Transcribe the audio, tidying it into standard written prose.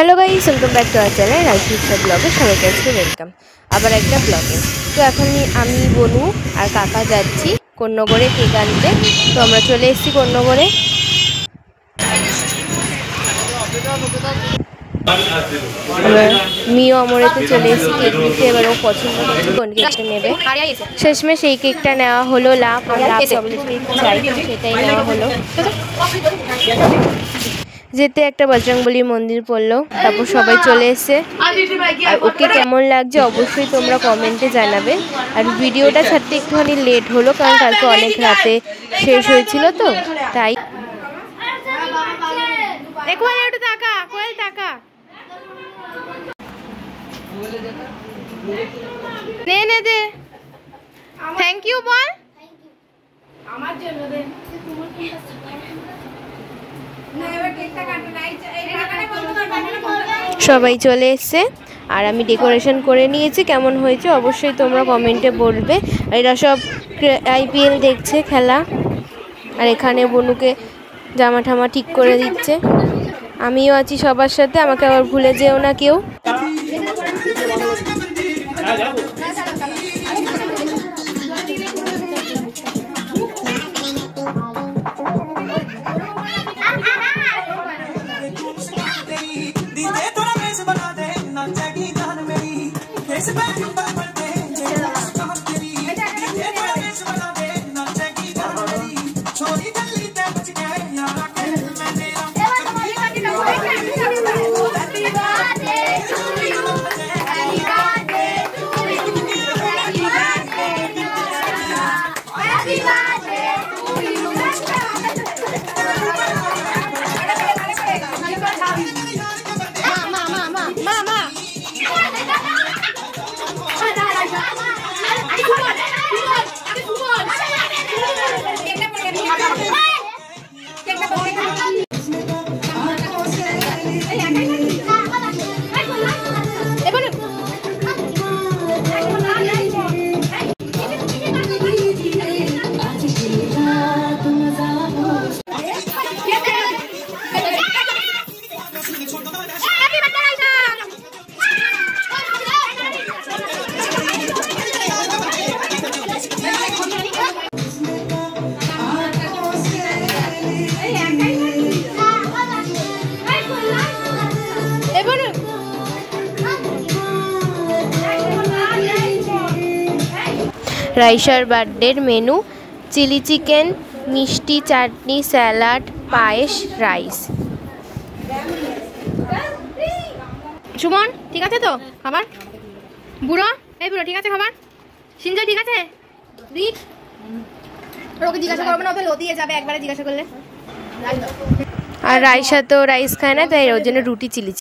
Hello guys, welcome back to our channel Rajdeepa ব্লগে সবাইকে আজকে ওয়েলকাম আবার একটা ব্লগে। তো এখন আমি বনু আর কাকা যাচ্ছি কোন্নগরে কেক আনতে। তো আমরা চলে এসেছি কোন্নগরে। আমরা মিও আমরেতে চলে এসেছি কেক নিতে। এবার ও পছন্দ করছে কোন কেকটা নেবে। শেষমেশ এই কেকটা নেওয়া হলো, লাভ চাই সেটাই নেওয়া হলো। যেতে একটা বজরংবলী মন্দির পড়লো, তারপর সবাই চলে এসে। আর ওকে কেমন লাগছে অবশ্যই তোমরা কমেন্টে জানাবে। আর ভিডিওটা ছাড়তে একটুখানি লেট হলো, কারণ কালকে অনেক রাতে শেষ হয়েছিল, তো তাই। থ্যাংক ইউ বল আমার জন্য। সবাই চলে এসছে আর আমি ডেকোরেশন করে নিয়েছি। কেমন হয়েছে অবশ্যই তোমরা কমেন্টে বলবে। এরা সব আইপিএল দেখছে খেলা, আর এখানে বনুকে জামা ঠামা ঠিক করে দিচ্ছে। আমিও আছি সবার সাথে, আমাকে আবার ভুলে যেও না কেউ। রাইসার বার্থডের মেনু: চিলি চিকেন, মিষ্টি, চাটনি, স্যালাড, পায়েস, রাইস। সুমন ঠিক আছে তো খাবার? বুড়ো, এই বুড়ো ঠিক আছে খাবার? সিনজয় ঠিক আছে? ওকে জিজ্ঞাসা করবো না, ওকে লতিয়ে যাবে একবারে জিজ্ঞাসা করলে। আর রাইসা তো রাইস খায় না, তাই ওর জন্য রুটি চিলি